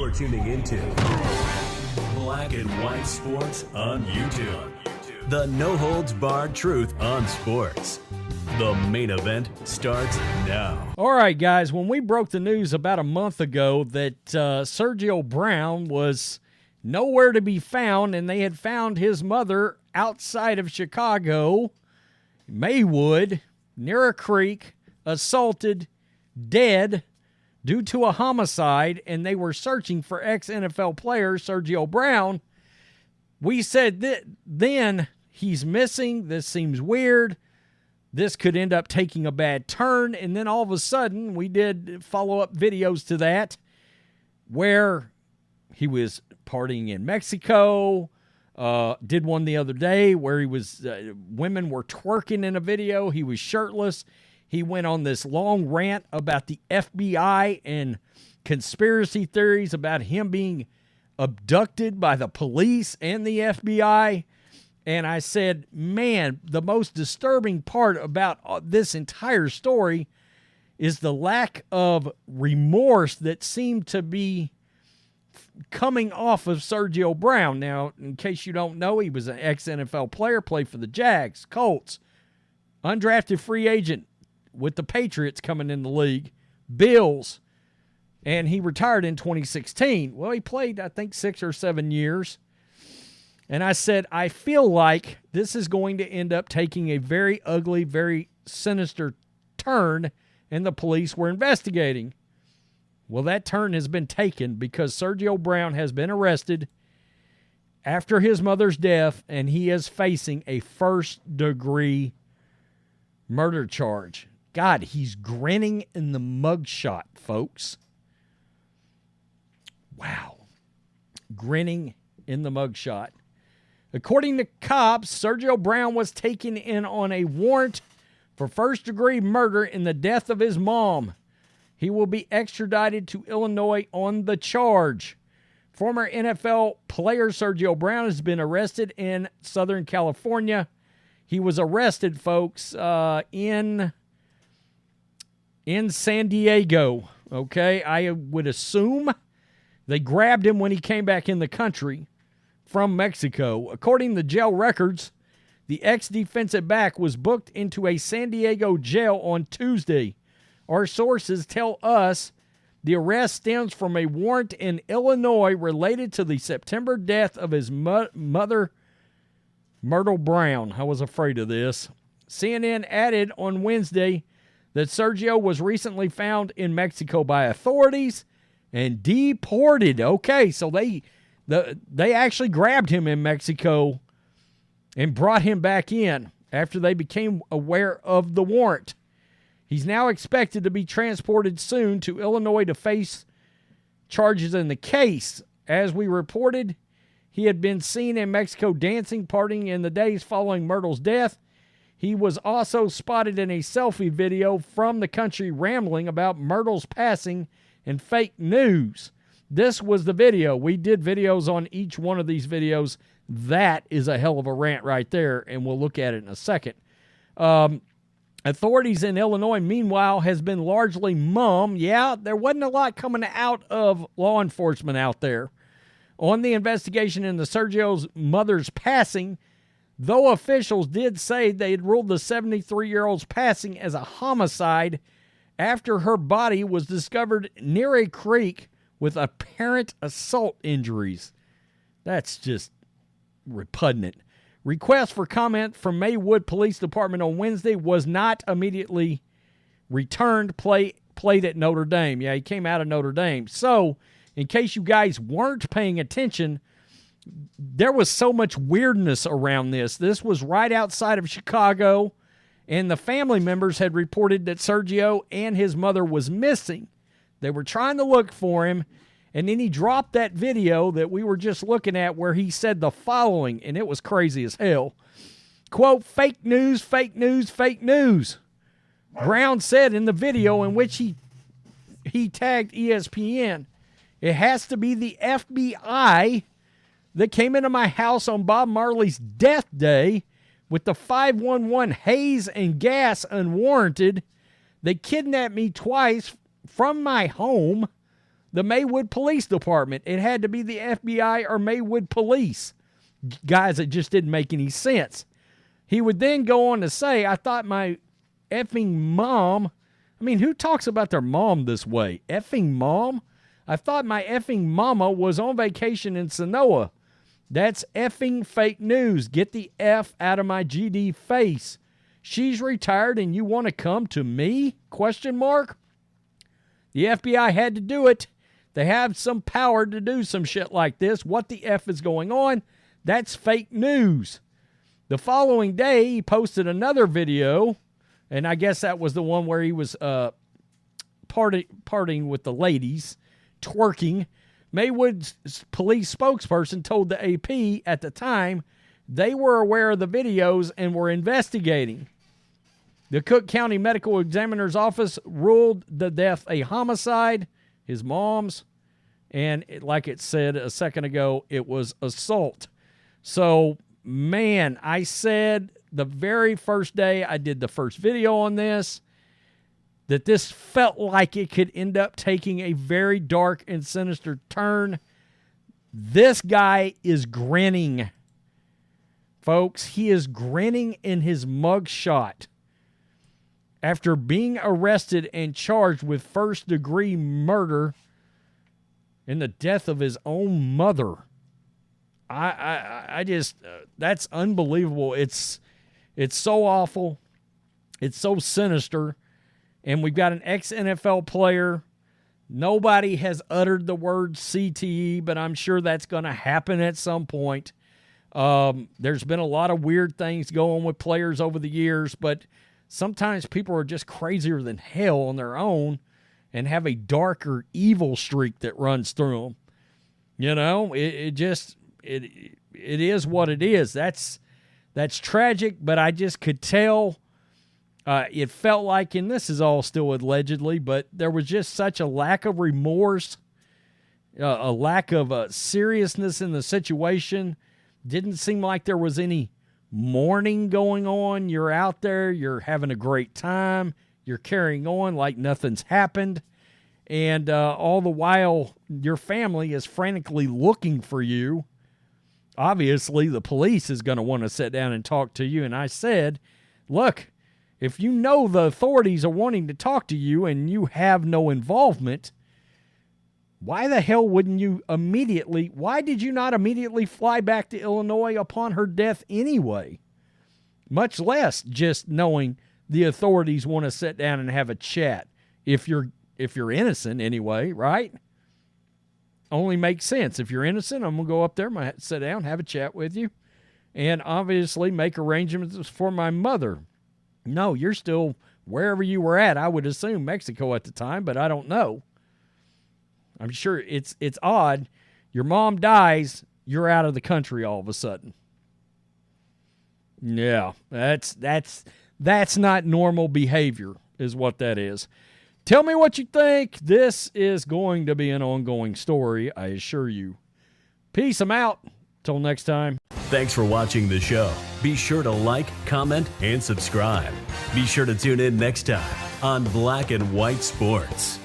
You're tuning into Black and White Sports on YouTube. The no-holds-barred truth on sports. The main event starts now. All right, guys, when we broke the news about a month ago that Sergio Brown was nowhere to be found and they had found his mother outside of Chicago, Maywood, near a creek, assaulted, dead due to a homicide, and they were searching for ex-NFL player Sergio Brown, we said that then he's missing. This seems weird. This could end up taking a bad turn. And then all of a sudden, we did follow-up videos to that where he was partying in Mexico. Did one the other day where he was women were twerking in a video. He was shirtless. He went on this long rant about the FBI and conspiracy theories about him being abducted by the police and the FBI. And I said, man, the most disturbing part about this entire story is the lack of remorse that seemed to be coming off of Sergio Brown. Now, in case you don't know, he was an ex-NFL player, played for the Jags, Colts, undrafted free agent with the Patriots coming in the league, Bills, and he retired in 2016. Well, he played, I think, 6 or 7 years. And I said, I feel like this is going to end up taking a very ugly, very sinister turn, and the police were investigating. Well, that turn has been taken because Sergio Brown has been arrested after his mother's death, and he is facing a first-degree murder charge. God, he's grinning in the mugshot, folks. Wow. Grinning in the mugshot. According to cops, Sergio Brown was taken in on a warrant for first-degree murder in the death of his mom. He will be extradited to Illinois on the charge. Former NFL player Sergio Brown has been arrested in Southern California. He was arrested, folks, in San Diego. Okay, I would assume they grabbed him when he came back in the country from Mexico. According to jail records, the ex-defensive back was booked into a San Diego jail on Tuesday. Our sources tell us the arrest stems from a warrant in Illinois related to the September death of his mother, Myrtle Brown. I was afraid of this. CNN added on Wednesday that Sergio was recently found in Mexico by authorities and deported. Okay, so they actually grabbed him in Mexico and brought him back in after they became aware of the warrant. He's now expected to be transported soon to Illinois to face charges in the case. As we reported, he had been seen in Mexico dancing, partying in the days following Myrtle's death. He was also spotted in a selfie video from the country rambling about Myrtle's passing and fake news. This was the video. We did videos on each one of these videos. That is a hell of a rant right there, and we'll look at it in a second. Authorities in Illinois, meanwhile, has been largely mum. Yeah, there wasn't a lot coming out of law enforcement out there on the investigation into Sergio's mother's passing, though officials did say they had ruled the 73-year-old's passing as a homicide after her body was discovered near a creek with apparent assault injuries. That's just repugnant. Request for comment from Maywood Police Department on Wednesday was not immediately returned. Played at Notre Dame. Yeah, he came out of Notre Dame. So, in case you guys weren't paying attention, there was so much weirdness around this. This was right outside of Chicago, and the family members had reported that Sergio and his mother was missing. They were trying to look for him, and then he dropped that video that we were just looking at where he said the following, and it was crazy as hell. Quote, fake news, fake news, fake news. Brown said in the video in which he tagged ESPN, it has to be the FBI that came into my house on Bob Marley's death day with the 511 haze and gas unwarranted. They kidnapped me twice from my home. the Maywood Police Department. It had to be the FBI or Maywood Police. Guys, it just didn't make any sense. He would then go on to say, I thought my effing mom, I mean, who talks about their mom this way? Effing mom? I thought my effing mama was on vacation in Sanoa. That's effing fake news. Get the F out of my GD face. She's retired and you want to come to me? Question mark. The FBI had to do it. They have some power to do some shit like this. What the F is going on? That's fake news. The following day, he posted another video, and I guess that was the one where he was partying with the ladies, twerking. Maywood's police spokesperson told the AP at the time they were aware of the videos and were investigating. The Cook County Medical Examiner's Office ruled the death a homicide, his mom's, and like it said a second ago, it was assault. So, man, I said the very first day I did the first video on this that this felt like it could end up taking a very dark and sinister turn. This guy is grinning. Folks, he is grinning in his mugshot after being arrested and charged with first-degree murder in the death of his own mother. I just, that's unbelievable. It's so awful. It's so sinister. And we've got an ex-NFL player. Nobody has uttered the word CTE, but I'm sure that's going to happen at some point. There's been a lot of weird things going with players over the years, but sometimes people are just crazier than hell on their own and have a darker evil streak that runs through them. You know, it is what it is. That's tragic, but I just could tell it felt like, and this is all still allegedly, but there was just such a lack of remorse, a lack of seriousness in the situation. Didn't seem like there was any mourning going on. You're out there, you're having a great time, you're carrying on like nothing's happened, and all the while your family is frantically looking for you. Obviously, the police is going to want to sit down and talk to you, and I said, look, if you know the authorities are wanting to talk to you and you have no involvement, why the hell wouldn't you why did you not immediately fly back to Illinois upon her death anyway? Much less just knowing the authorities want to sit down and have a chat. If you're innocent anyway, right? Only makes sense. If you're innocent, I'm going to go up there, I'm going to sit down, have a chat with you, and obviously make arrangements for my mother. No, you're still wherever you were at. I would assume Mexico at the time, but I don't know. I'm sure it's odd. Your mom dies, you're out of the country all of a sudden. Yeah, that's not normal behavior is what that is. Tell me what you think. This is going to be an ongoing story, I assure you. Peace, I'm out. Till next time. Thanks for watching the show. Be sure to like, comment, and subscribe. Be sure to tune in next time on Black and White Sports.